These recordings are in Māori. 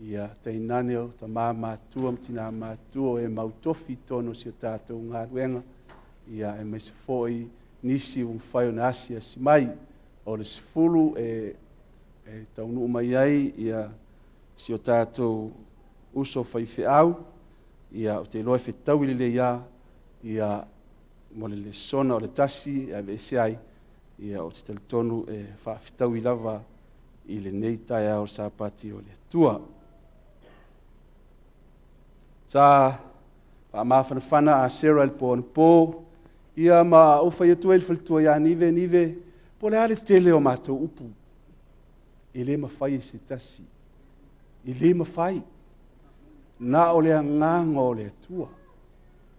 Ia teinane o ta mātua mtina mātua o e mautofi tono si o tātou ngā ruenga. Ia e me se foi nisi un whai o na asia si mai. O le sifulu e taunu mai ai ia si o tātou uso whai whiau. Ia o te loe whetau ili le ia mo le Lesona o le tasi a vese ai. Ia o te talitonu e whaafitau I lava I le nei tai au Sapati o le ATUA. Sa whaamawhanawhana a Sarah il pō ia ma ufa ia tuel whaltua ia nive po le ale tele o mātou upu. I le mawhai e se tasi. I le mawhai. Na o le nganga o le ATUA.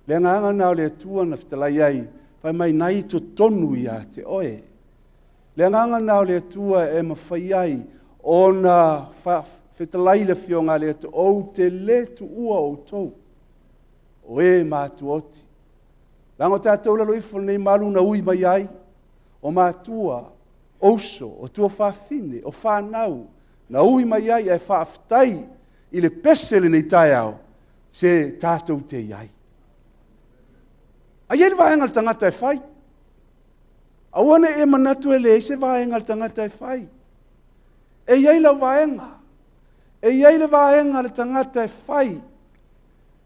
Le nganga na o le ATUA na whitalai ai whai mai nai to tonu ia te oe. Le nganga na o le ATUA e mawhai ai o na whitalai le whionga le atu o te le tu ua o tau. O e mātu oti. Lango tātou lalo ifo nei malu na ui mai ai. O mātua, oso, o tua whawhine, o whanau. Na ui mai ai e whawhitai I le pesele nei tai au. Se tātou te iai. A iei le vaenga le tangata e whai. A wane e manatu e le se vaenga le tangata e whai. E iei la vaenga. E iei le vaenga le tangata e whai.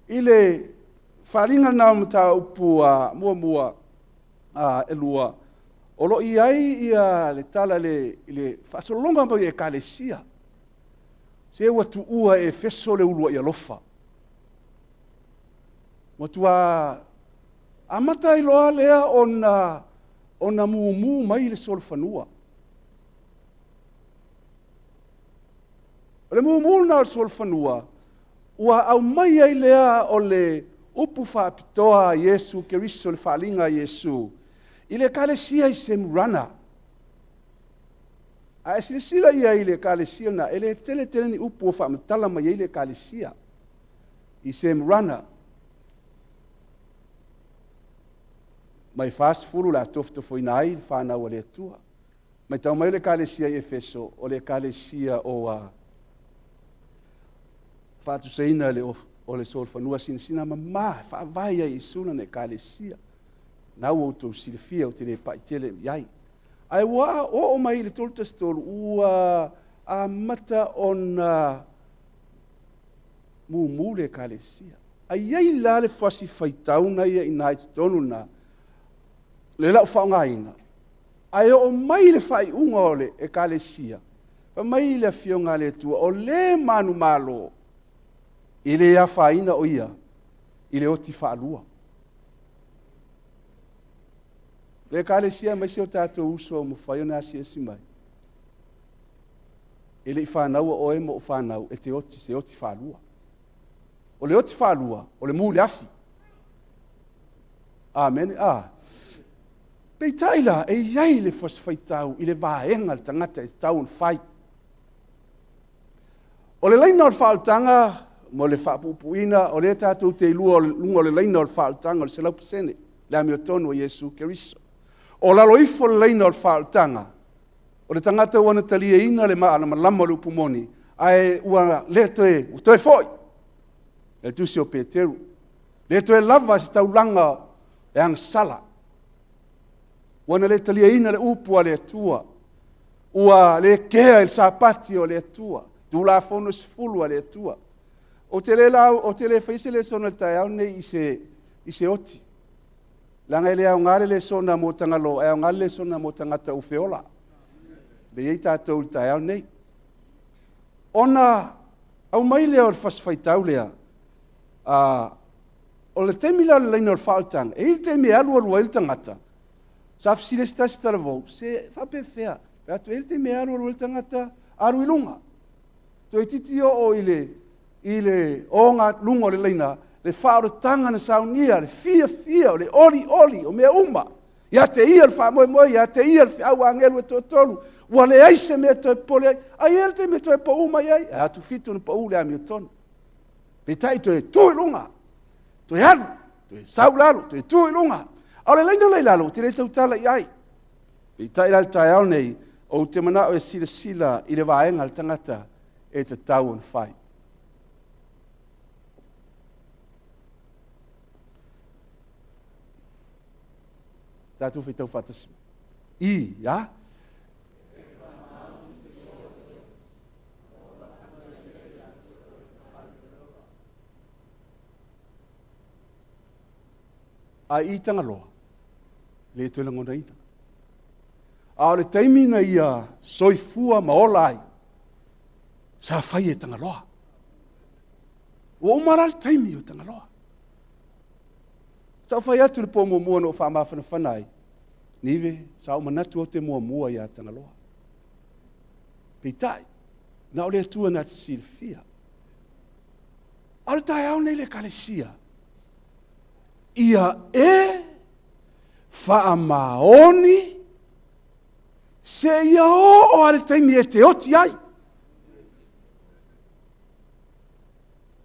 I le wharinga nao mta upu mua e lua. O lo iai ia le tala le whasolonga mo e kalesia. Se watu ua e feso le ulua I alofa. Motua amata I loa lea ona mumu mai le solfanua. O le mumu na o solfanua, ua au mai ai lea o le upu whaapitoa Yesu, Keriso le whaalinga Yesu. I le kalesia I se murana. A e sila ia I le kalesia na, ele tele ni upu o whaamatala mai I le kalesia. I se murana. Mai fast furu la tofo inai whanau o le ATUA. Mai tau mai le kalesia I Efeso, o le kalesia o whaatuseina o le sol whanua sina ma whaavai ai suna ne kalesia. Nau o tau silifia o te le paitele iai. Ai wa o mai le toltastol ua a mata ona mumu le kalesia. Ai ai la le fasi faitau na ia inai tonu na le lau whaongaina. Ai o mai le whai unga o le e kalesia. Pa mai le fionga le tua o le manu malo. I le a whaina o ia. I le oti whaalua. Le kalesia mai se o tātou uso o mwhai na asia si mai. E le I whanau o e mo o whanau e te oti se oti whalua. O le oti whalua, o le mūle afi. Amen. Pei taila e iai le fosfaitau I le vaenga le tangata e tau un whai. O le leina o le whaotanga, mo le whaapupuina, o le tātou te ilua lunga o le leina o le whaotanga, o le selaupusene, le amiotonu o Yesu Keriso. O lalo ifo le leina o le whaotanga, o le tangata ua na talia ina le maa na malama le upumoni, ai ua le toe foi, le tusi o Peteru, le toe lava si taulanga e angsala, ua na le talia ina le upua le ATUA, ua le kea il Sapati o le ATUA, tu la fono sifulu le ATUA, o te le faise le sona tai au nei I se oti. Langa ele au ngare le sona mo tangalo, au ngare le sona mo tangata ufeola. Le ei tātou tai au nei. Ona, au mai lea o le fasfaitau lea, o le temi la le leina o le whaotanga, e il temi alua rua il tangata, sa fsile stasi taravou, se whapewhea, pea tu il temi alua rua il tangata, aru ilunga. To e titio o ile o ngā lunga o le leina, le whaorotanga na saunia, le fia, o le oli, o mea uma. Ia te ia le whaamoe, ia te ia le whiau angelu e tōtolu. Ua le aise mea toi pole, ai ele te mea toi pa uma iai. A tu fitu na pa ule a mea tonu. Petai toi tui lunga, toi alu, toi saulalu, toi tui lunga. Au le leina leilalo, te rei tautala iai. Petai lal tai au nei, o te mana o e sila i le vaenga le tangata e te tau on whai. Tātou whaitau whatasima. Ia. A I tangaloa. Le tue langona ita. A o le taimina ia soifua maola ai. Sa whai e tangaloa. O umara le taimi o tangaloa. Sa whai atu le po mua no whaamawhana whanai. Nive, sa o manatu o te mua ia tangaloa. Peitai, na o le atua na te silfia. A le tai au nei le kalesia. Ia FAAMAONI se ia o ale taimi e te oti ai.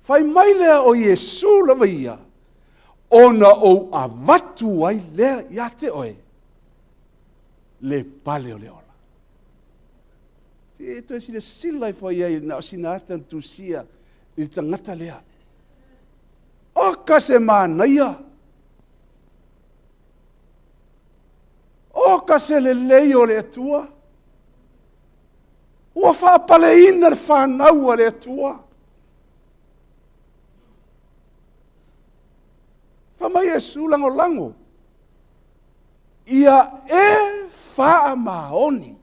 Fai mai lea o Iesu lava ia, ona o avatu ai lea ia te oe, le pale o le ola. Se to si le sila i fai ai na o sinata tu sia i tangata lea. O ka se mana ia. O ka se le lei o le atua. Ua whaapaleina le whanau o le atua. Whamai e sulango lango. Ia FAAMAONI.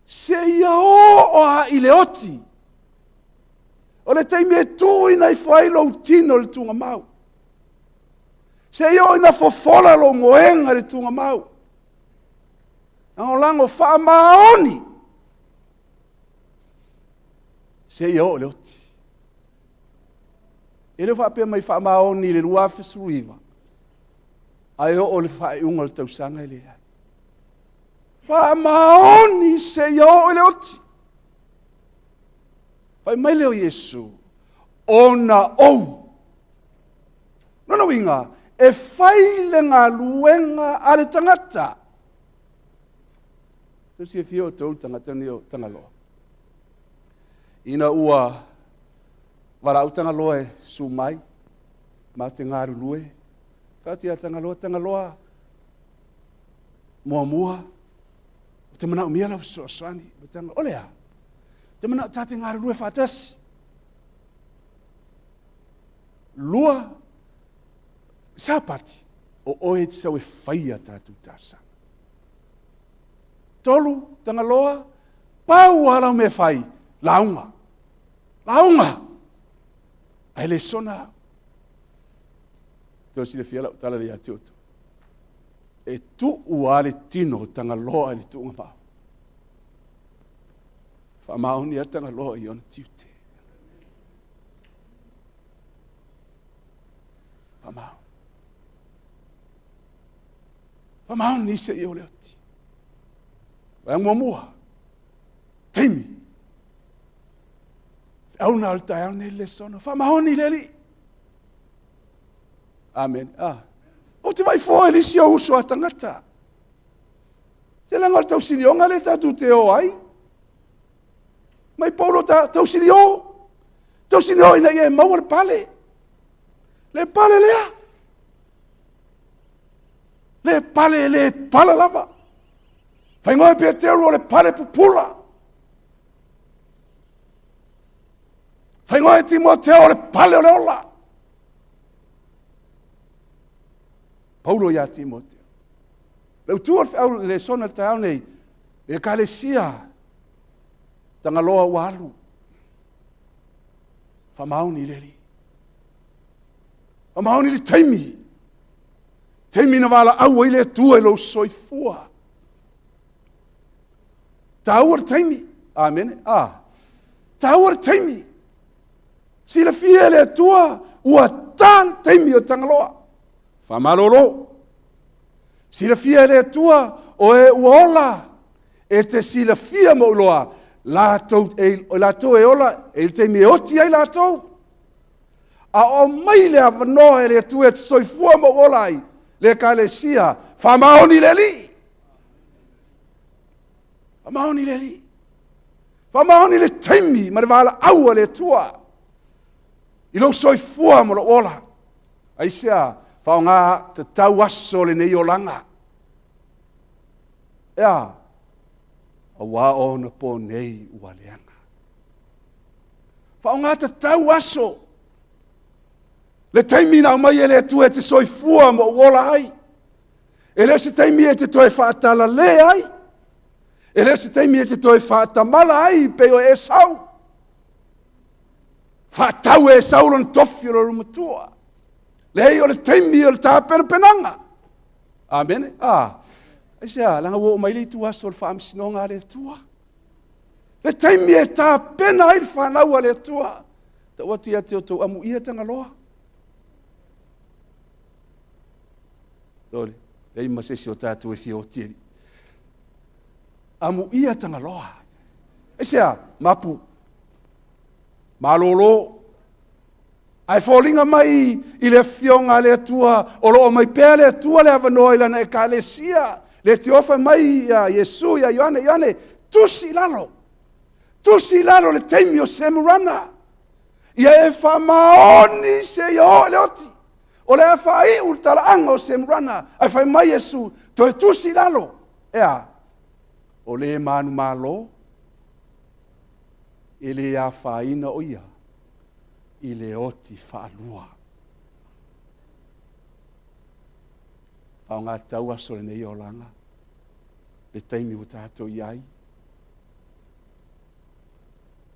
Se ia o a i le oti. O le teimi e tui nei whailo tino le tunga mau. Se ia ina fofola lo moenga le tunga mau. Ang lango FAAMAONI. Se ia o le oti. E le whapea mai FAAMAONI le lua fesuiva. Ai o le whaeunga le tausanga i le ai. FAAMAONI se ia o le oti. Whai mai leo Iesu. Ona ou. Nono winga. E whaile ngā luenga ale tangata. So si e whio tau tangata ni o tangaloa. Ina ua warau tangaloa e sumai. Ma te ngāru lue. Whātia tangaloa. Mua. Te mana umia lau soasani. Olea. Te mana tate ngāru lue whātasi. Lua. Sapati. O oe te sau e whaia tātou tāsanga. Tolu, tangaloa, pau alau me whai, launga. Ai Lesona. Tau si le fiala o tala le atiutu. E tu uale tino tangaloa le tu ngā pau. FAAMAONI a tangaloa i ona TIUTE. FAAMAONI se i o leoti. Vai mua. Taimi. Au na alta au ne Lesona. FAAMAONI leli. Amen. O te vai fo elisi o uso atangata. Se langa tau sini o ngale tatu te o ai. Mai Paulo tau sini o. Tau sini o ina ia mau le pale. Le pale lea. Le pale lava. Whaingoe pia teru o le pale pupula. Whaingoe Timoteo o le pale o le ola. Paulo ia Timoteo. Leu tua au le sona tau nei. E kalesia. Tangaloa walu. FAAMAONI leli. FAAMAONI le taimi. Taimi na wala au ile tua lo soifua. Tauar taimi. Amen. Tauar taimi. Sila fia le tua ua tan taimi o tangaloa. Whamaroro. Sila fia le tua o e uola. E te sila fia mo loa. Lātou e ola. E te me oti ai lātou. A o mai le avanoa e le tua e te soifua mo ola ai. Le kalesia. FAAMAONI leli. FAAMAONI leli. FAAMAONI le taimi. Ma le wala aua le tua. I lo soifua mo lo ola. Ai sea. Whaonga te tau aso le nei o langa. Ea, a wā o na po nei ua leanga. Whaonga te tau aso. Le taimi nau mai e le atua e te soifua mo wola ai. E leo se taimi e te toe whaatala le ai. E leo se taimi e te toe whaatamala ai pe o e sau. Whaatau e sau lon tofi o lo rumatua. Lei o le taimi o le tāpera penanga. Amen. Aisea, langa wo mai le tua so le whaamsinonga le tua. Le taimi e tāpena ai le whanau a le tua. Ta watu ia te o tau amu ia tanga loa. Lole, lei masesi o tātou e fio tiri. Amu ia tanga loa. Aisea, mapu. Malolo. Ai fōlinga mai i le fionga le atua, o loo mai pēr le atua le avanoa ilana e kālesia, le te ofa mai ia Yesu, ia Ioane, tusi lalo le taimi o semurana. Ia e FAAMAONI se yo le oti, o le awhai utalaanga o semurana, ai whai mai Yesu, toi tusi lalo, ea, o le manu malo, ele ia whaina o ia. I le oti whaalua. Whaonga tau aso le nei o langa. Le taimi o tātou iai.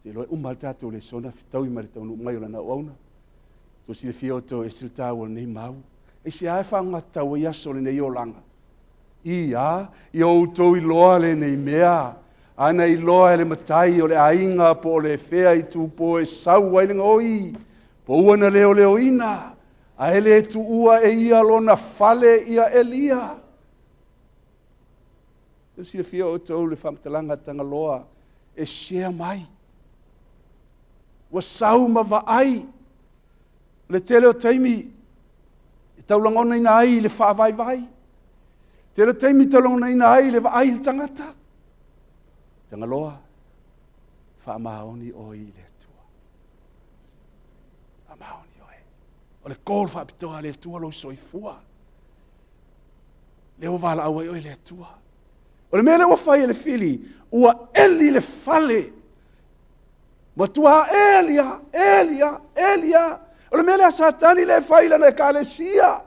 Te loe umal tātou le sona, fitau i mare taunu mai o lana oauna. To si le fio to e sil tāu o nei mau. E si ae whaonga tau i aso le nei o langa. I o utou i loa le nei mea. Ana i loa le matai o le ainga po le fea i tupo e sau wailinga oi. Po uana leo ina. A ele tu ua e ia lona fale ia elia. Te si le fia o tau le whamtalanga tanga loa e shea mai. Wa sau ma va ai. Le tele o taimi. E taulangona ina ai le whaavai vai. Tele o taimi taulangona ina ai le va ai le tangata. Tanga loa, FAAMAONI o i le atua. FAAMAONI o e. O le kōl whaapitoa le atua lo soifua. Le o wala awa o i le atua. O le mele ua whai le fili, ua eli le fale. Matua Elia. O le mele a satani le whai lana e kālesia.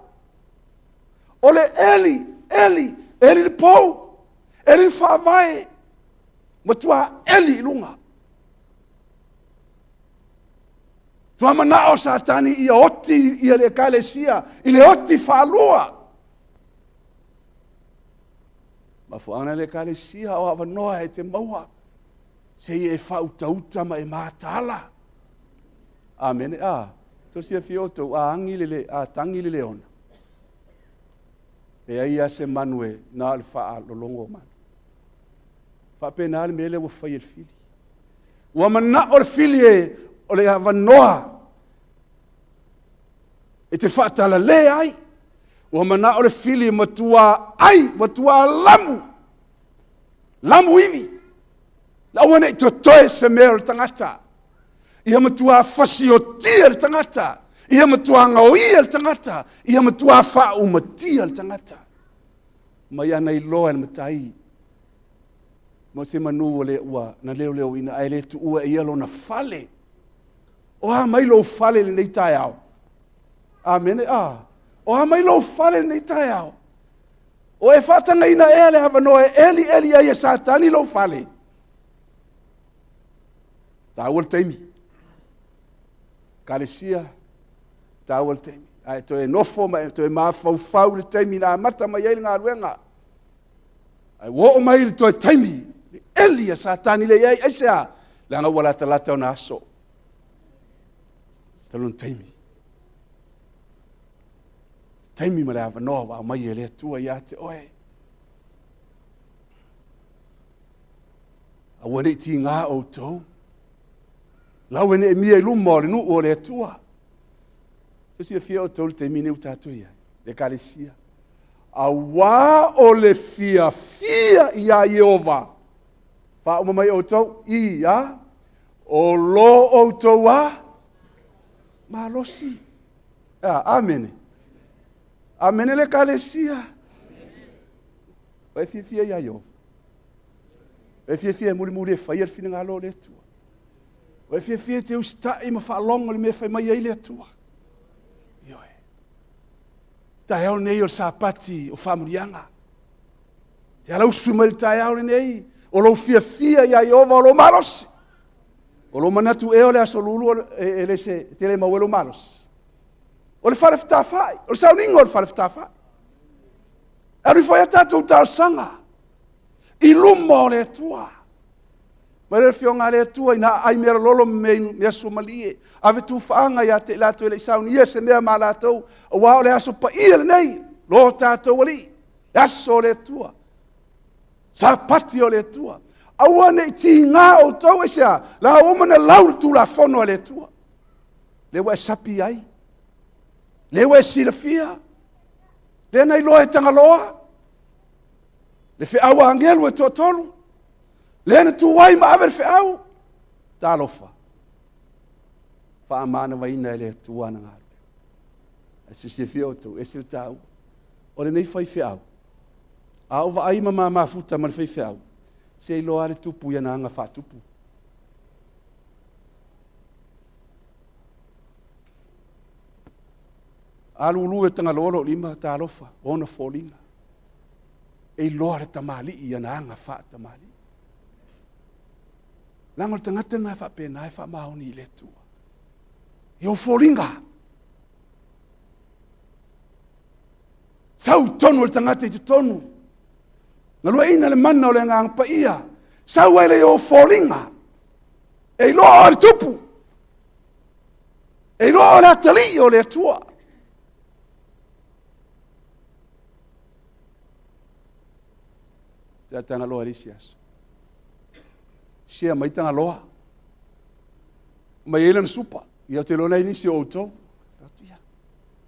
O le eli le pou, eli le whaavae. Matua eli lunga. Tua mana o satani ia oti ia le kalesia, i le oti whalua. Ma fuana le kalesia o avanoa e te maua. Se e whautauta ma e mātala. Amen. Tosia fioto a angile a tangile leona. E ai se manue na le faa lo longo man. Whapena ale mele wa whai el fili. Wa mana o le fili o le avanoa. E te whaatala le ai. Wa mana o le fili matua lamu. Lamu iwi. La wana i totoe se mea le tangata. Ia matua fasi o tia le tangata. Ia matua ngauia le tangata. Ia matua wha umatia le tangata. Mai ana i loa le matai. Mo se manu o le ua, na leo ina ai le tu ua ia lo na fale. O ha mai lo fale le nei tai au. Amen. O ha mai lo fale le nei tai au. O e whatanga ina e le avanoa eli ai e satani lo fale. Tāua le taimi. Kalesia, tāua le taimi. Ai to e nofo, to e mawhau le taimi na mata mai ele ngā ruenga. Ai wo o mai le to e taimi. Eli a satani le iai aisea. Le anga wala talata o na aso. Talun taimi. Taimi ma le avanoa wa mai ele atua ia te oe. A wane ti ngā o tau. Lau ene e mia i lumo le nu o le atua. Tosi e fia o tolu te mine utatu ia. Le kalesia. A wā o le fia ia Jehova. Wha o mamai o tau ia. O lo o tau a. Ma losi. Amene. Amene le kalesia. Vai fia ia yo. Vai fia muli fai al fina ngalo le tua. Vai fia te usta e ma fa longo le me fai mai le tua. Yo e. Tai au nei o Sapati o FAAMANUIAGA. Te ala usumel tai au nei o lo fia ia yo va lo malos. O lo manatu e o le asolulu e le se te le mawelo malos. O le fale ftafai, o le sauningo o le fale ftafai. E ri foi atatu tal sanga. I lumo le tua. Ma le fionga le tua ina ai mera lolo me Somalie. Ave tu faanga ia te lato le saunia se mea malatou. O wao le aso pa ia le nei. Lo tatou wali. Aso le tua. Sapati o le tua. Aua ne ti ngā o tau e sea. La umana lau tu la fono le tua. Le wa sapi ai. Le wa silafia. Le nei loa e tangaloa. Le fe awa angelu e totolu. Le na tu wai ma aver fe au. Ta alofa. Faamana waina le tua na ngā. E se se fio tu, e se tau. O le nei fai fe au. A ova ai ma mafuta ma le fai fe au. Se ilo ale tupu ia na anga fa tupu. Alulu e tangalolo lima ta alofa, ona folinga. E ilo ale tamali ia na anga fa tamali. Lango tangata na fa pena e fa maoni le tua. Io folinga. Sau tonu le tangata i tonu. Na lua ina le mana o le ngang pa ia. Sau ele o folinga. E lo o le tupu. E lo o le atali o le atua. Te tanga loa risias. Sia mai tanga loa. Mai ele na supa. Ia te lona inisi o utou.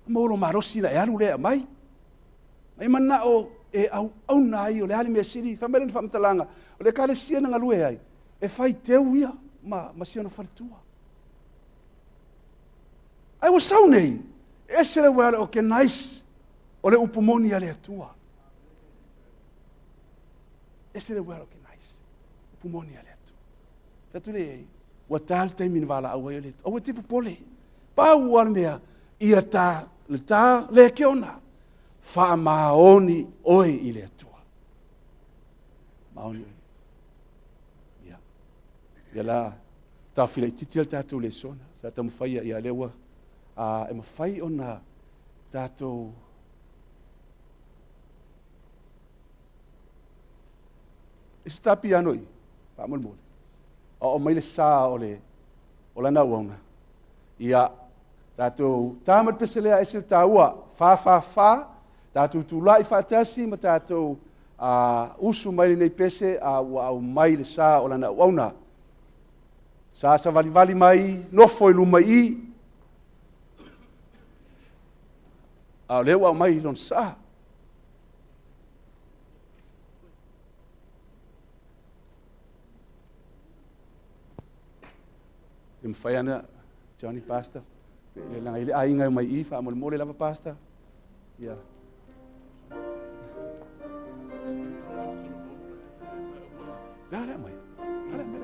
Molo marosi na e alu lea mai. Mai mana o e au nai o le hali mea siri, whamere ni whamtalanga, o le kale sia na ngalue ai, e whai teu ia, ma sia na whaletua. Ai wa sau nei, e sere wale o ke nais, o le upumoni a le atua. E sere wale o ke nais, upumoni a le atua. Tatu le ei, wa tal taimi ni wala awa i le atua, awa tipu pole, pau ar mea, ia ta le keona, FAAMAONI oi i le atua. Maoni oi. Ia. Ia la, tau fila i titi al tātou Lesona. Sa tau mawhai ia lewa. E mawhai o na tātou e se tapi anoi. Whaamol. O mai le sā o lana uauna. Ia tātou tāmat peselea e se tāua. Wha. Tātou tūlai whātasi ma tātou usu mai nei pese au mai le sā o lana wauna. Sa vali mai, nofo i luma i. Leo au mai lon sā. E mwhai ana, Johnny Pastor. Le langa ile ainga mai i, whaamole lava Pastor. Yeah. Nada mai. Nada mai.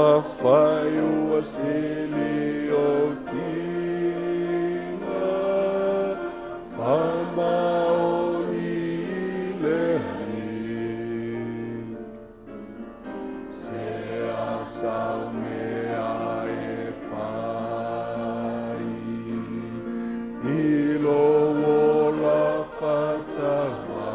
Awhai ua sili o tina, FAAMAONI lehani. Se asau mea e whai, ilo ora whatawa.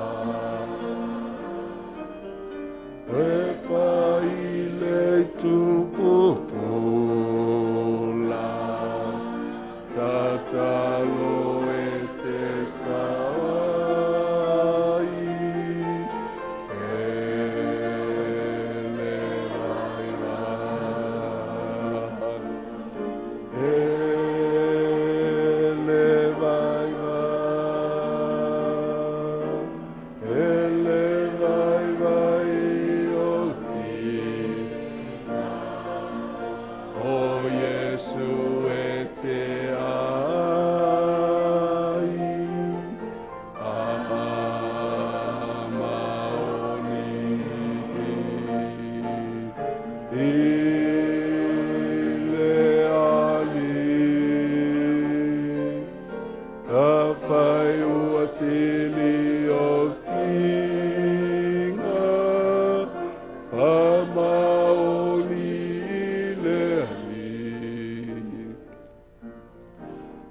Epa ile tupupula, tatalo e te sai, ele vaira, ele vaira, ele vaira. O Yesu e te ai, AMANUIAGA, ile ali, ka whai ua sili o tinga, FAAMAONI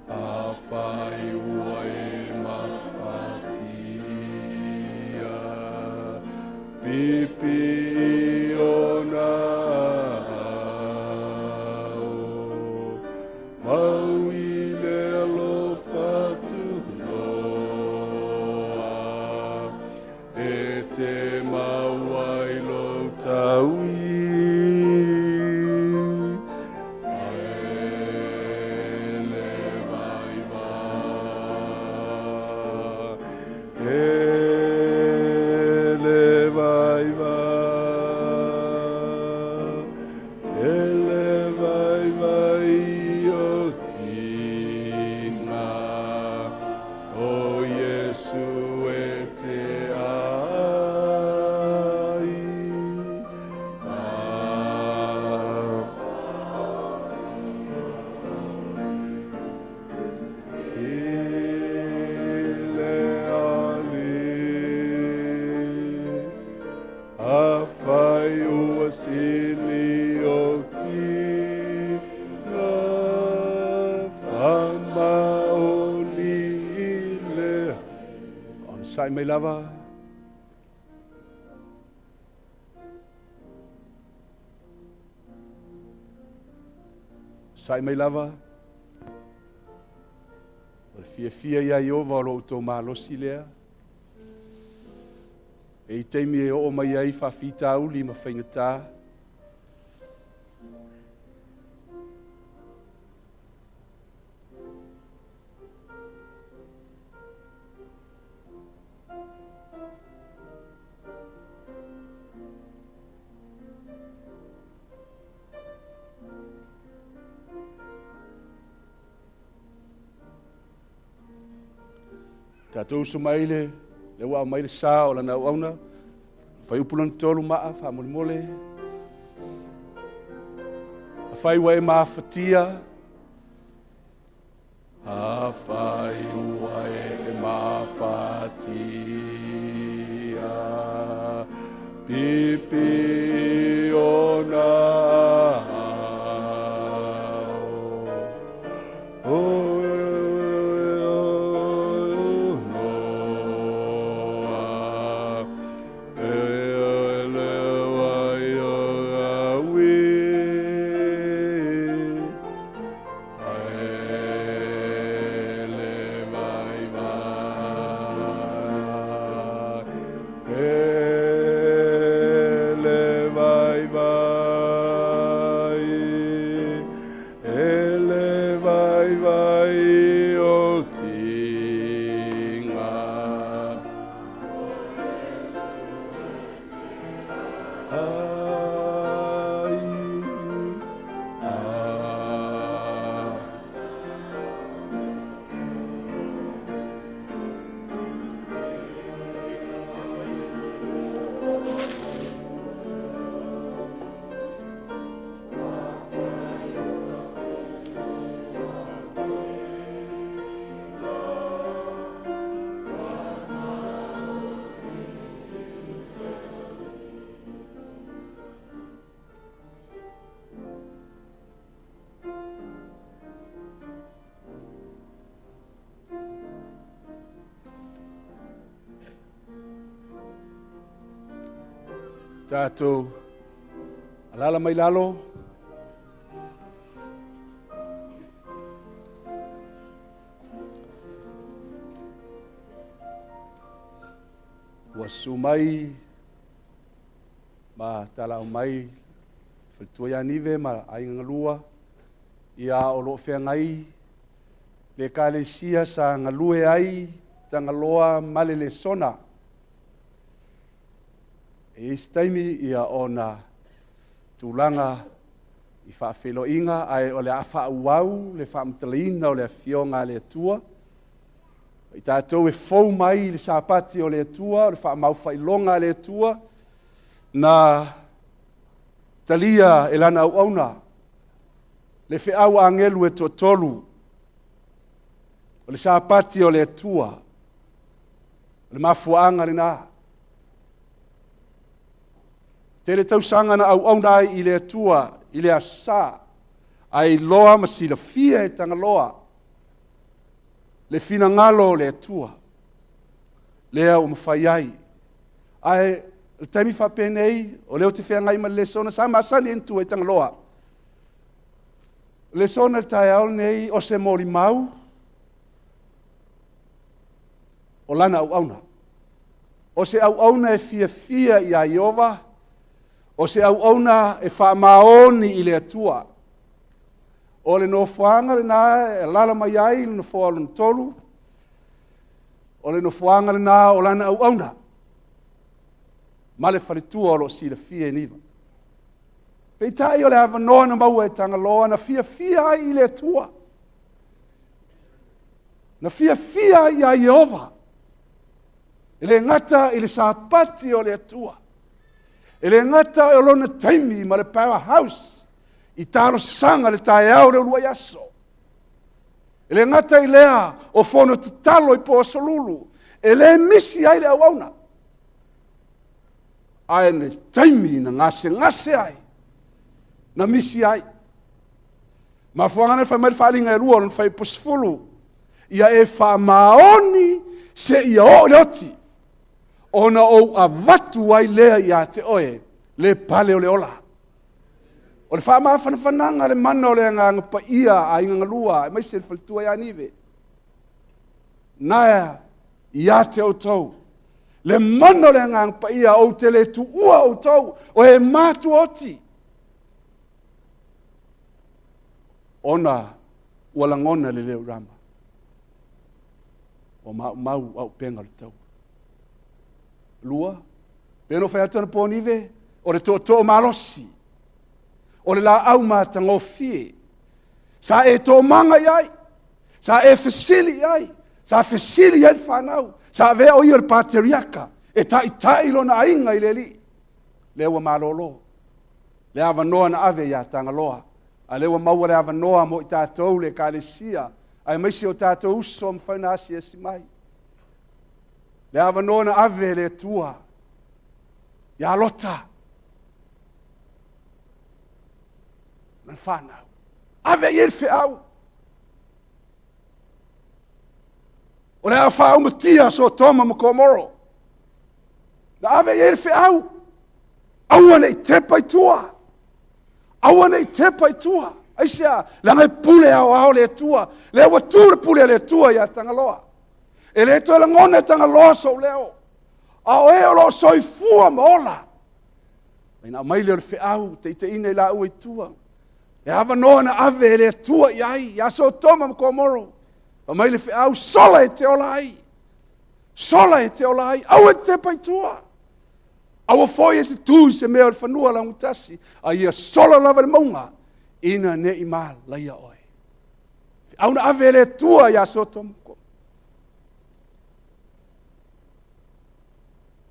Awhai ua e mawhatia, pipi ona ao, mau i lelo whatunoa, e te mawai lo taui. Sai mai lava. Sai mai lava. O fia ia i ova o lo tō mālosi lea. E i teimi e o mai ai whawhita uli ma whaingatā. Tātou so maile, le wā maile sā o lana uauna, whai upulan tolu maa, whamole mole. A whai wae maa whatia. A whai wae maa whatia. Pipi ona ao. Levae Tātou, alala mai lalo. Ua sumai, ma tala mai, whatua nive ma aingalua, ia o lo whengai, le kale sia sa ngalue ai, tangaloa male Lesona. E taimi ia ona tulanga i whaawheloinga ai o le a whaauau, le whaamtalaina o le fionga le atua. I tātou e fau mai le Sapati o le atua, o le whaamauwhailonga le atua, na talia e lana au auna, le whiau angelu e totolu, o le Sapati o le atua, o le mafuanga le nā. Tele tausanga na au auna i le atua, i le asa, ai loa masila fia e tangaloa, le fina ngalo le atua, lea o mawhaiai. Ai, le taimi whapenei, o leo te whea ngai ma Lesona, sa masani entu e tangaloa. Lesona tai au nei o se mori mau, o lana au auna. O se au auna e fia i a Iova, o se au auna e FAAMAONI i le atua. O le no fuanga le nā e lala mai ai le no fuala no tolu. O le no fuanga le nā o lana au auna. Ma le wharitua o lo si le fia niva. Pei tai o le AVANOA na maua e tangaloa na fia ai i le atua. Na fia i a Iova. E le ngata i le Sapati o le atua. E le ngata e lona TAIMI ma le powerhouse i taro sanga le tae au le ulua yaso. E le ngata i lea o fono tutalo i po solulu. E le misi ai le awauna. Ai ne TAIMI na ngase ai. Na misi ai. Ma fuangana fai mai whalinga e rua lon fai posfulu. Ia e FAAMAONI se ia o le oti. Ona o avatu ai lea ia te oe, le pale o le ola. O le whaamawhanawhananga le mana o le nganga pa ia a inga ngalua, e mai se le whalitua ia nive. Naia, ia te o tau. Le mana o le nganga pa ia o te le tu ua o tau, o e mātu oti. Ona, ua langona le leo rama. O mau au penga le tau. Lua, peno fai atana po nive, o le tō malosi, o le la au mātango fie, sa e tō manga iai, sa e fesili iai, sa fesili iai whanau, sa vea o ia le pateriaka, e tai lo na ainga i le li, le ua malolo, le AVANOA na ave ia tangaloa, a le ua maua le AVANOA mo i tātou le kālesia, ai maisi o tātou uso mwhaina asi esi mai. Le AVANOA na ave le tua. Ia lota. Na whanau. Ave i elfe au. O le a whau matia so toma makomoro. Na ave i elfe au. Aua nei tepa i tua. Aua nei tepa i tua. Aisea, langai pule au le tua. Le wature pule le tua ia tangaloa. E le to la ngone tanga loso leo. A o e o lo soifua mola. Ina mai le feau te ine la u tua. E AVANOA na ave le tua iai, ya so toma ko moro. O mai le feau sola e te olai. Sola e te olai, au e te pai tua. Au foi e te tu se me o fanua la mutasi, a ia sola lava le maunga. Ina ne ima la ia oi. Au na ave le tua ya so toma.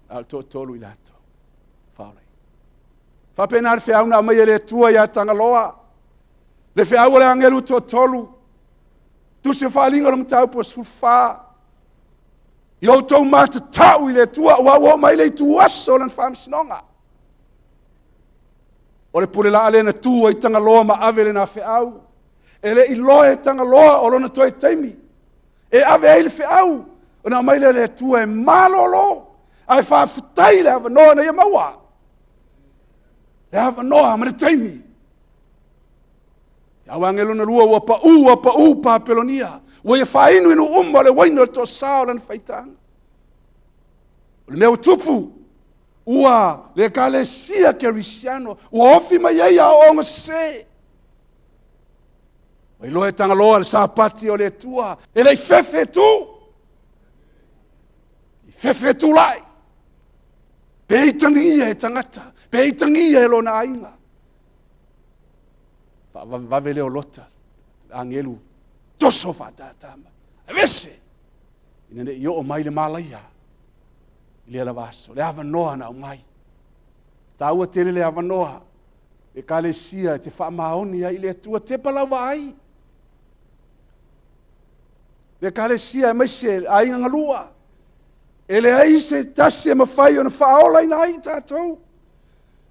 Al tolu i lato. Whaolei. Whapena le whiau na mai le tua ia tangaloa. Le whiau le angelu tolu. Tu se whalinga ram tau po sulfa. I o tau mata tau i le tua. Ua mai le tu aso lan whamsinonga. O le pule la alena tua i tangaloa ma ave le na whiau. E le i loe tangaloa o lona toi TAIMI. E ave ai le whiau. O na mai le tua e malolo. Ai whaafutai le AVANOA na ia maua. Le AVANOA ma le TAIMI. Ia wangelo na lua ua pa pa pelonia. Ua ia whainu inu le waino le tosao lana whaitanga. Le mea utupu. Ua le kalesia kerisiano. Ua ofi mai ei a onga se. Wai loe tangaloa le sapati o le tua. E lei fefe tu. Fefe tu lai. Pe itangia e tangata. Pe itangia e lona ainga. Vave leo lota. Angelu. Toso whatatama. E vese. Ina ne i o mai le malaia. I le vaso. Le AVANOA na o mai. Taua tele le AVANOA. E kalesia te FAAMAONI ai le tua te palawa ai. Le kalesia e maise ai ngalua. Ele ai se tasi e mawhai o na whaola ina ai tātou.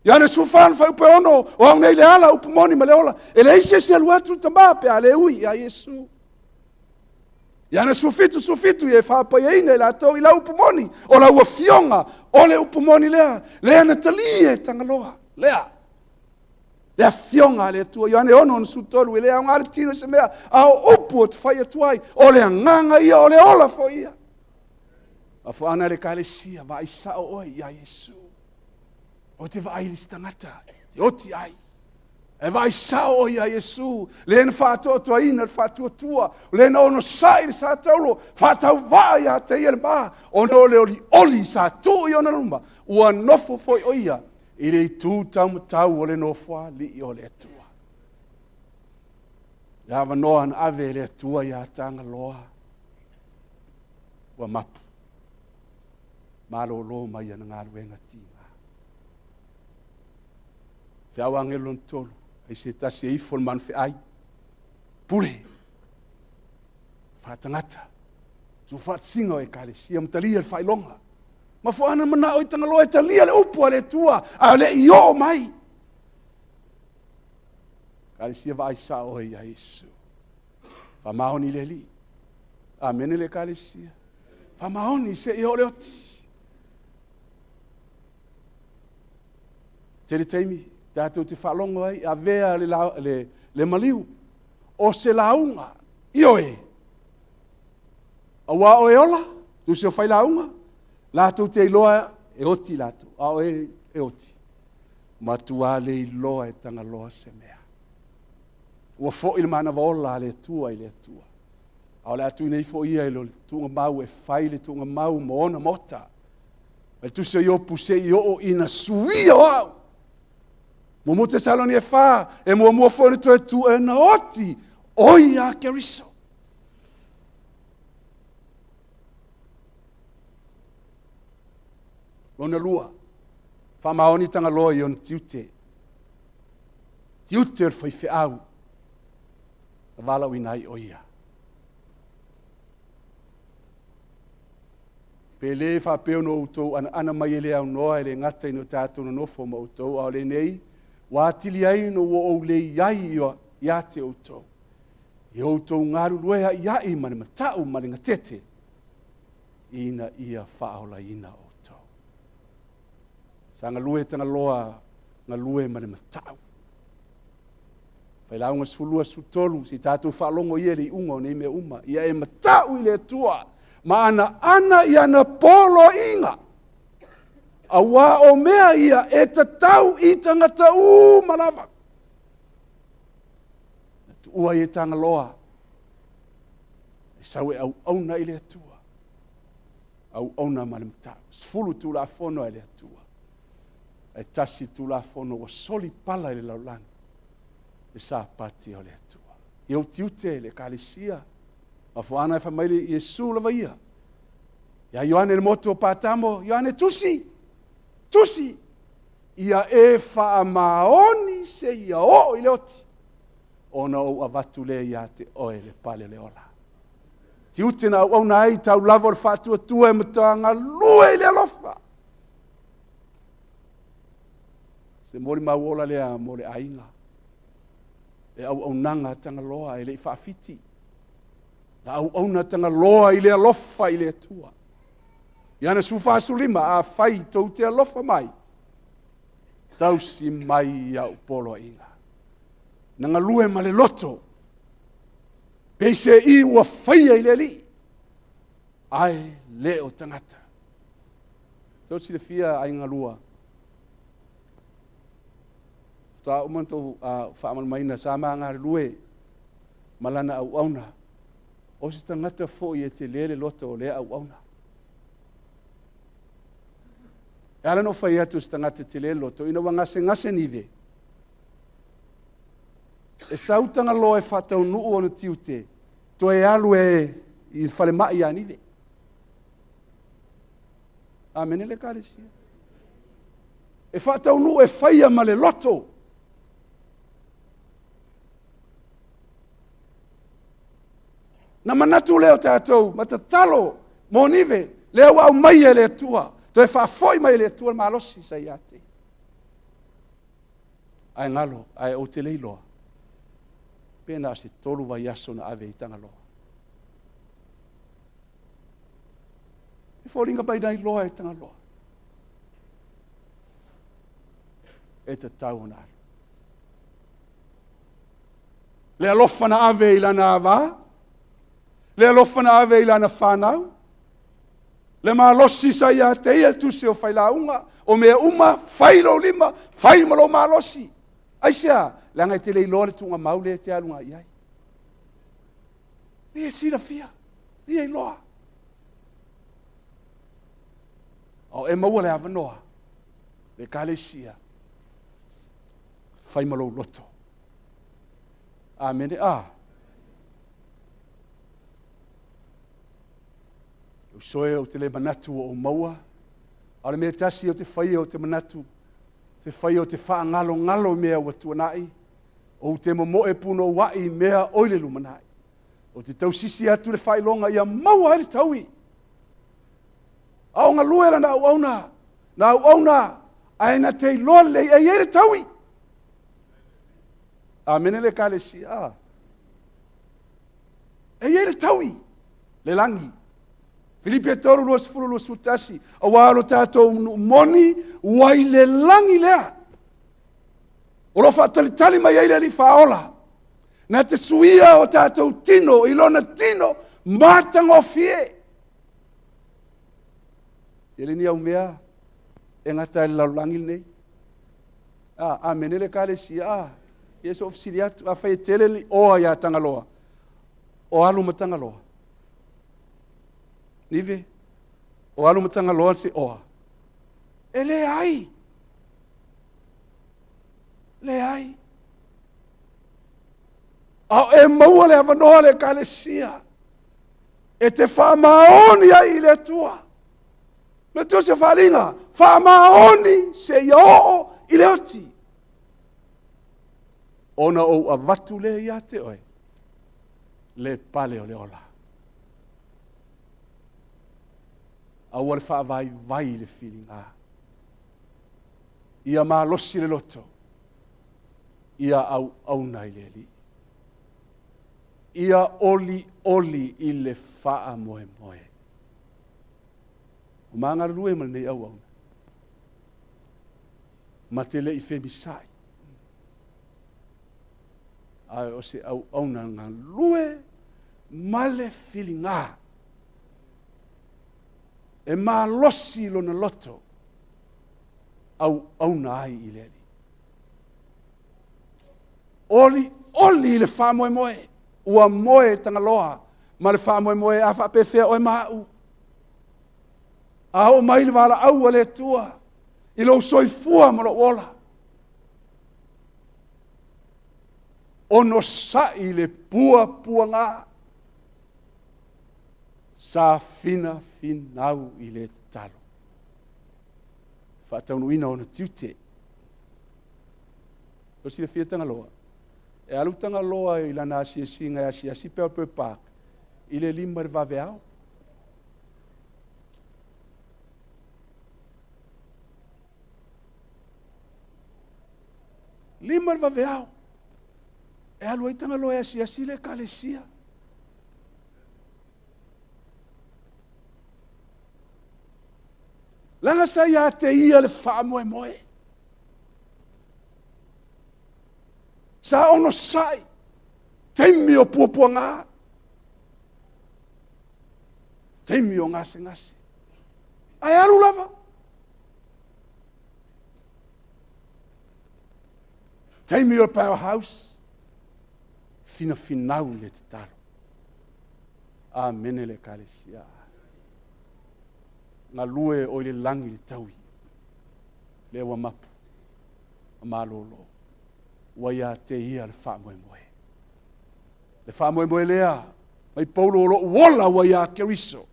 Ia na sufan whai upe ono, o au nei le ala upe moni ma le ola. Ele ai se aluatu tama pe a le ui a Yesu. Ia na sufitu i e whapa i eina i la tau i la upe moni. O la ua fionga, o le upe moni lea. Lea na tali e tangaloa. Lea. Lea fionga le tua. Ia ne ono na sutolu i lea ngare tino se mea. Ao upu o te whai atuai. O lea nganga ia, o le ola fo ia. Afo ana le kalesia va isa o oi ia Yesu. O te vai li stangata. Te oti ai. E vai isa o ia Yesu. Le na fato to ina fato tua. Le no no sai sa taulo. Fatau vai a te ia ba. O no le oli sa tu i ona rumba. Ua nofo foi o ia. I le tu tau o le nofo li o le tua. Ia AVANOA na ave le tua ia tanga loa. Ua mapu. Malolo mai ana ngā ruenga tīnga. Whiawa angelo ntolu, ai se tasi e ifo man whiai. Pule. Whatangata. Tu whatsinga e kalesia mtalia le whailonga. Ma whaana mana o i tangaloa e talia le upua le tua, a le io mai. Kalesia vai sa o i a Yesu. FAAMAONI le li. Amene le kalesia. FAAMAONI se i o le oti. Te le TAIMI, tātou te whalongo ai, a vea le maliu, o se launga, io e. A wā o e ola, tu se o whai launga, lātou te iloa e oti lātou, a o e oti. Ma tua le iloa e tanga loa se mea. Ua fo il mana vola le tua i le tua. A o le atu nei fo ia ilo tunga mau e whai le tunga mau moona mota. E tu se io puse io ina suia au. Mo te saloni e wha, e mua fone to e tu e na oti, oi a keriso. Lona lua, FAAMAONI tanga loa i on TIUTE. TIUTE whai whiau, a wala winai oia. Pele whapeo no utou, ana mai ele au noa, ele ngata ino tātou no nofo ma utou, au le nei, wa tili ai no o le iai ia te outou. I outou ngaru luea iai mani matau mani ngatete. Ina ia whaola ina outou. Sa ngalue tanga loa ngalue mani matau. Whailau ngas fulua sutolu si tātou whalongo ia li unga o nei mea uma. Ia e matau i le tua. Ma ana ia na polo inga. A wā o mea ia e tatau i tangata malawa. Na tu ua i e tanga loa. E sau e au auna i le atua. Au auna malimtau. Sfulu tu la fono i le atua. E tasi tu la fono o soli pala i le laulani. E Sapati o le atua. I au tiute le kalesia. Ma fuana e whamaili Yesu lava ia. Ia Ioane le moto o pātamo. Ioane tusi. Tusi, ia e FAAMAONI se ia o i le oti. Ona o avatu le ia te oe le pale le ola. TIUTE na au na ai tau lavo le whātua tua e matanga lue i le alofa. Se mori mau ola lea mo le ainga. E au nanga tanga loa i le whaafiti. Na au na tanga loa i le alofa i le tua. Ia na sufa sulima a fai tau te alofa mai. tausi mai ia upolo inga. Na ngalue ma le loto. Peise I ua whaia I le li. Ai leo tangata. Tausi le fia ai ngalua. Ta umanto whaamanumaina sa maa ngā lue malana au auna. O si tangata fo I te lele loto o le au auna. E ala no whai atu si tangata te lele loto, ina wa ngase nive. E sautanga loa e whatau nuu o na tiute, to e alu I whale mai a nive. Amene le kāresia. E whatau nuu e whaia ma le loto. Na manatu leo tātou, matatalo, mō nive, leo au mai e le atua, to e whaafoi mai le atua ma alosi sa iate. Ai ngalo, ai o te leiloa. Pena se tolu vai aso na ave I tanga loa. E whoringa bai nai loa e tanga loa. E te tau nāru. Le alofa na ave I lana avā, le alofa na ave I lana whanau, le malosi sa ia te ia tu se o whailaunga, o mea uma, whailo lima, whaimalo malosi. Aisia, le angai te lei lore tunga maule te alunga iai. Ni e sira fia, ni e loa. O e maua le avanoa, le kalesia, whaimalo loto. Amene, O soe o te le manatu o maua. Ale mea tasi o te whaia o te manatu. Te whaia o te wha ngalo mea ua tuanai. O te momoe puno wai mea oile lumanai. O te tausisi atu le whailonga ia maua hele taui. Aonga luela na au auna. Na au auna. Aina te lole e ele taui. Amene le kalesi. E ele taui. Le langi. Filipe toro luas furu luas utasi. Awalo tato moni wai le langi lea. Olo whaatalitali mai eile li whaola. Na te suia o tato tino, ilona tino, matango fie. Tele ni au mea, e ngata e lau langi nei. Menele kare si, Yesu ofisiri atu, a whai tele li oa ia tangaloa. O alu matangaloa. Nive, o alu matanga loa se oa. E le ai. Le ai. Au e maua le avanoa le kalesia. E te FAAMAONI ai le atua. Me tu se faringa. FAAMAONI se ioo I le oti. Ona o avatu le iate oe. Le pale o le ola. Awar fa vai le filinga. Ia malosi le loto. Ia au nai le li. Ia oli I le faa moe. O maanga lue mal nei au. Ma te le I femisai. Ai o se au na ngā lue male filinga. E malosi lo na loto. Au na ai I leli. Oli le wha moe. Ua moe tangaloa. Ma le wha moe a wha pefea oe mau. A o mai le wala au le tua. I lo soifua ma lo ola. Ono sai le pua ngā. Sa finau I le talo. Whaataunuina o na tiute. O si le fia tangaloa. E alu tangaloa I lana asiasinga e asiasi peo pāk. I le lima le vaveao. Lima le vaveao. E alu ai tangaloa e asiasi le kalesia. Langa sa ia te ia le wha moe. Sa ono sai. Taimi o puapuanga. Taimi o ngase. Ai alu lava. Taimi o powerhouse. Finau le te talo. Amen le kalesia. Ngā lue o le langi le taui. Le wa mapu. Malolo. Waia te ia le whaamoemoe. Le whaamoemoe lea. Mai paulo o lo uola waia keriso.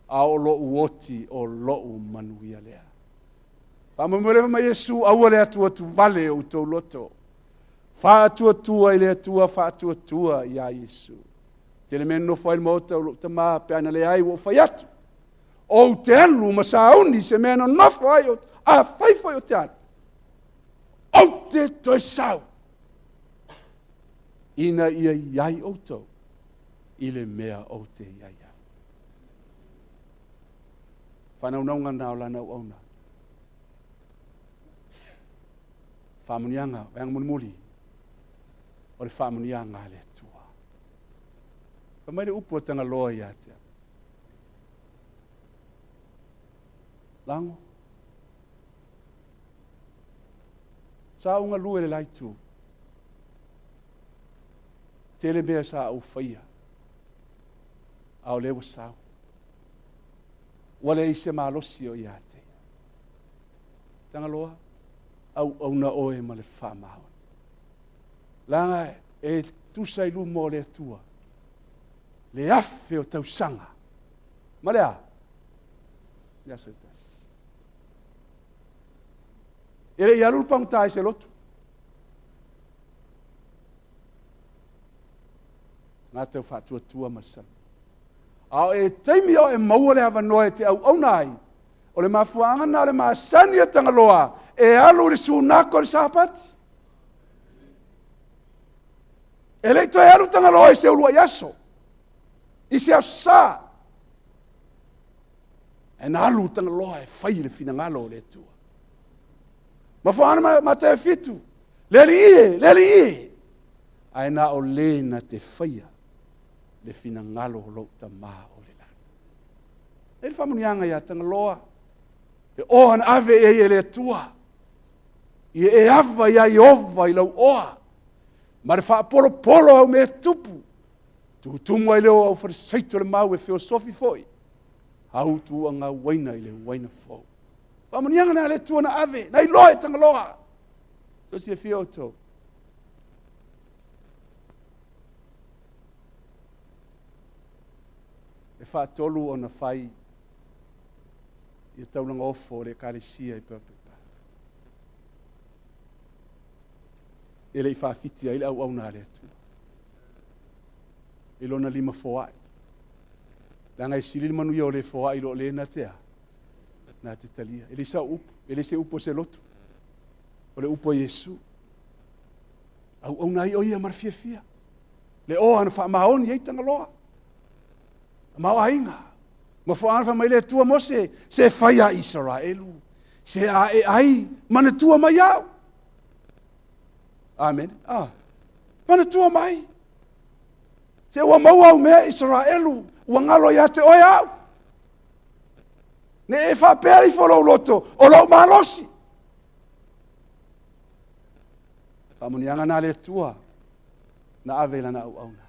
A o lo uoti o lo manuia lea. Whaamoemoe lea mai Yesu aua le atua tu vale o tau loto. Whaatua i le atua, whaatua ia Yesu. Te le meno whail mauta o ta maa pe ana le ai o whai atu. O te alu ma sa auni se meno nofo ai o a whaifoi o te alu. O te toi sau. Ina ia iai o tau. I le mea o te iai au. Whanaunga nao lana o auna. Whamunianga, wang muli. O le whamunianga le tua. Pamaile upu o tanga loa ia te. Lango. Sa unga lue le laitu. Tele mea sa au whaia. Au lewa sao. Wale ise malosi o ia te. Tanga loa. Au na oe ma le whamao. Langa e tusai lu mo le tua. Le afe o tau sanga. Malea. Ia soitas. Ele ia lulu pangutai se lotu. Ngā tau whātua tua masam. Ao e taimi o e maua le AVANOA te au nai. O le mafuanga na le maasani a tangaloa. E alu le sunako le Sapati. E le to e alu tangaloa i se ulua yaso. I se asa. E na alu tangaloa e whai le finangalo le tua. Mafuanga ma te fitu. Leli ie. Ai na o le na te whaia. Le finangalo lo ta maa o le lana. E le whamunianga ia tangaloa. E oan ave e le tua. I e ava ia i ova i lau oa. Ma le wha polo au me tupu. Tumu ai leo au wharesaito le mau e feosofi foi. Au tu anga waina i le waina fo. Whamunianga na le tua na ave. Na i loa e tangaloa. Tosi e fio tau. E wha tolu o na whai. I taunanga ofo le karesia i pepepa. Ele i whawhiti ai le au na le atu. E lona lima foai. Langa i sili manu i o le foai lo le na tea. Na te talia. Ele sa upo. Ele se upo se lotu. O le upo Yesu. Au na i o ia marfia. Le o ana FAAMAONI ei tanga loa. Mau ainga. Ma foana fa mai le tua mo se whaia Israelu. Se ai mana tua mai au. Amen. Mana tua mai. Se ua mau au mea Israelu. Ua ngalo ia te oe au. Ne e whapea i wholou loto. O lau malosi. Whamunianga na le tua. Na avela na au auna.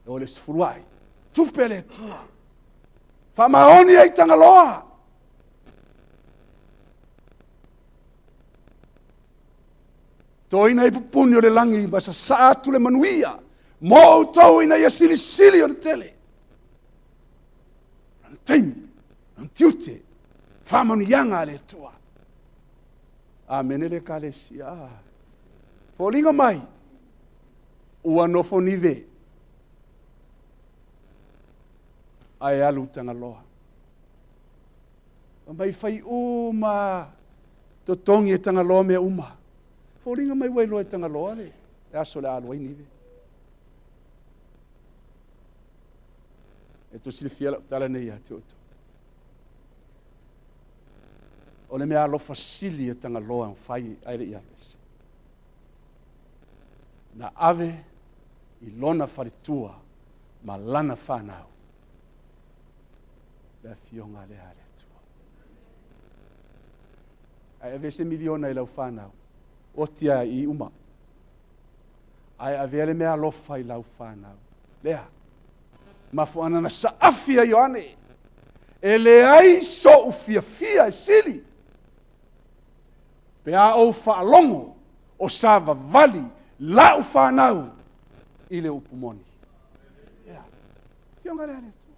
O le sfuruai. Tupe le tua. FAAMAONI ei tangaloa. Toina i pupuni o le langi basa saatu le manuia. Mo tau ina ia sili o le tele. TAIMI, TIUTE, FAAMANUIAGA le tua. Amen le kalesia. Folinga mai. Ua nofo nive. Ai alu tangaloa. Mai fai uma. Totongi e tangaloa me uma. Folinga mai wailo e tangaloa le. E aso le alu ai nive. E to sili fiala tala nei a te oto. O le mea alofa sili e tangaloa fai aere i alesi. na ave I lona wharitua ma lana whanau. Le fionga le hare tua. Ai ave se miliona I lau whanau. O tia I uma. Ai ave ele mea lofa I lau whanau. Lea. Mafuana na saafia Ioane. Ele ai so ufia fia sili. Pea o whaalongo o sava vali lau whanau I le upumoni. Yeah. Fionga le hare tua.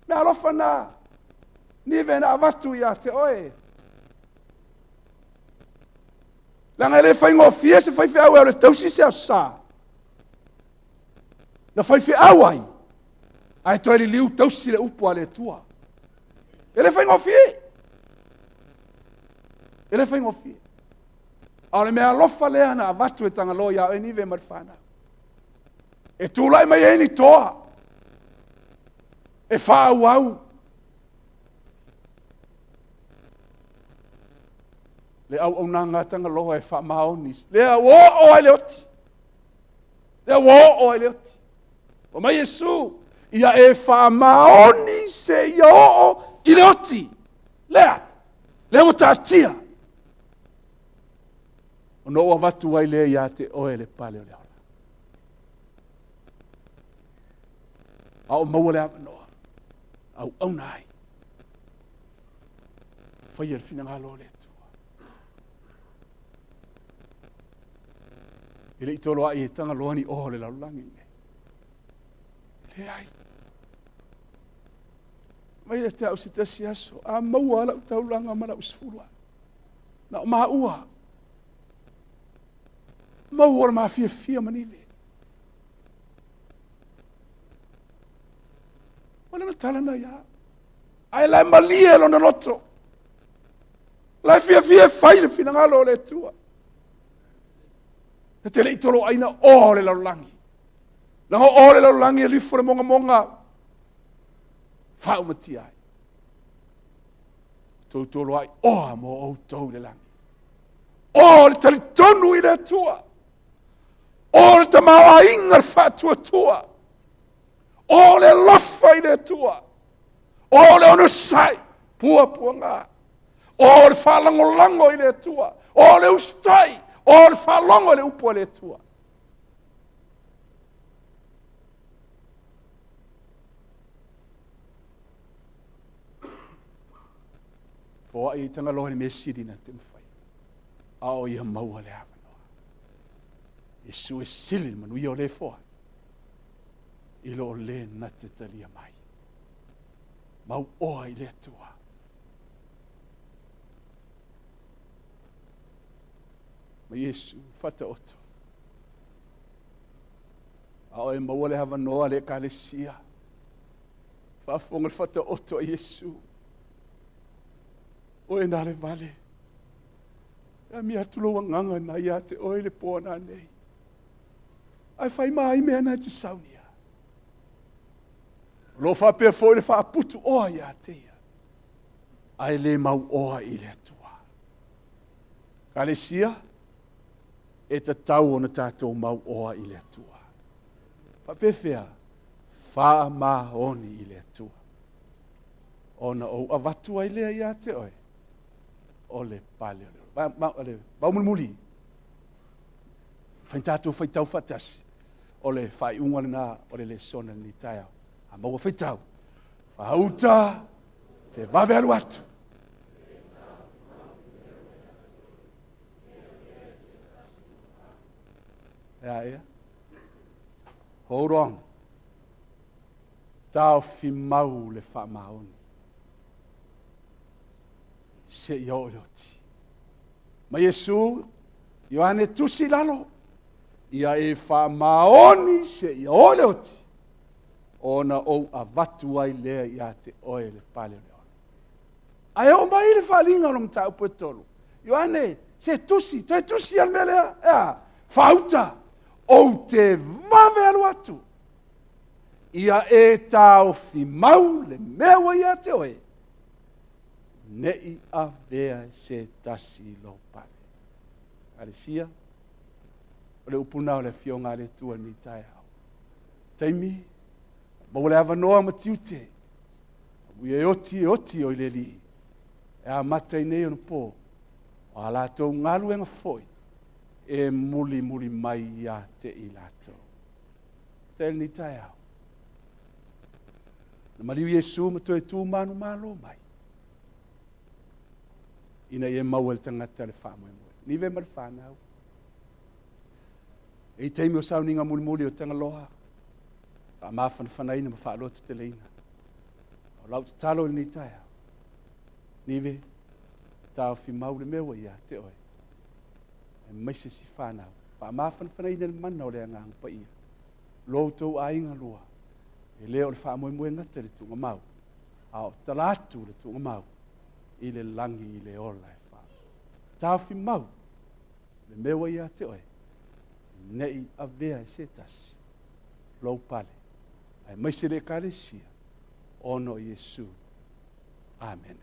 Mea alofa na nive na avatu ia te oe. Langa le whaingo fie se whaifi au au le tausi se au sa. Na whaifi au ai. Ai toi li liu tausi le upu a le tua. Ele whaingo fie. Ele whaingo fie. Au le mea alofa lea na avatu e tanga lo ia e nive marwhana. E tūlai mai e ni toa. E whaau au. Le au nanga tanga loa e FAAMAONI. Le au o ai le oti. Le au o ai le oti. O mai Yesu. Ia e FAAMAONI se ia o I le oti. Lea. Le o tātia. O no o watu ai le ia te oe le pale o le ora. Au maua le AVANOA. Au nai. Whai e whina ngā lo le tua. I le I tolo ai e tanga loani o le laulangi ne. Le ai. Mai le te au si tasi aso. A maua ala utaulanga mana usfulua. Na o maa ua. Maua maa fia manive. Wala na tala na ia. Ai lai malie lo na loto. Lai fia fai le fina ngalo le tua. Te te le itolo aina o le laulangi. Langa o le laulangi e lifo le monga. Whao mati ai. Tolo ai oa mo o tau le langi. O le tali tonu I le tua. O le tamau a inga le whatua tua. O le lofa I le tua. O le ono sai. Pua ngā. O le whalango I le tua. O le ustai. O le whalongo I le upo le tua. Fōa I tanga loha ni me siri na te mwhai. Ao ia maua le AVANOA. Yesu e sili manui o le fōa. I lo le na te talia mai. Mau oa I le tua. Ma Yesu, whata oto. Ao e maua le AVANOA le kalesia. Whafonga le whata oto a Yesu. O e nā le vale. Ia mi atulo nganga na ia te oe le pōna nei. Ai whai mai mea na te saunia. Lo whapea fōi le whaaputu oa ia te ia. Ai le mau oa I le atua. Kalesia, e ta tau o na tātou mau oa I le atua. Whapea whea, FAAMAONI I le atua. Ona o avatua I lea ia te oe. O le pale o le baumuli. Whain tātou whai tau whatasi. O le whai unga na o le Lesona ni taia. A maua whai tau. Whauta te wawe alu atu. Ea. Hold on. Tau fi mau le FAAMAONI. Se yo yoti. Ma Yesu, Ioane tusi lalo. Ia e FAAMAONI se yo yoti. Ona o avatu ai lea ia te oe le pale le ona. Ai o mai le whalinga o mta upo tolu. Ioane, se tusi, toi tusi al melea. Ea, whauta. O te wawe alu atu. Ia e tau fi mau le mewa ia te oe. Nei a vea se tasi lo pale. Alesia. o le upuna o le fionga le tua ni tai au. Taimi, ma o le avanoa ma tiute, ui e oti o i le li, e a matai nei ono pō, o a lātou ngalu enga foi, e muli mai ia te i lātou. Te ni tai au. Na mariu Yesu ma toi tū manu malo mai. Ina e mau el tangata le whaamoemoe. Ni ve mar whanau. E teimi o sauninga muli o tangaloha. Whaamawhana whanaina ma whaalota te leina. O lau te talo ni tai au. Ni ve, tau fi mau le mewa ia te oi. E maise si whanau. Whaamawhana whanaina le mana o le angang pa ia. Loutou a inga lua. E leo le whaamoemoe ngata le tunga mau. Ao talatu le tunga mau. I le langi i le ola e wha. Tawhi mau. Le mewa ia te oi. Nei a vea e se tasi. Lou pale. Ai maise le kalesia. Ono Yesu. Amen.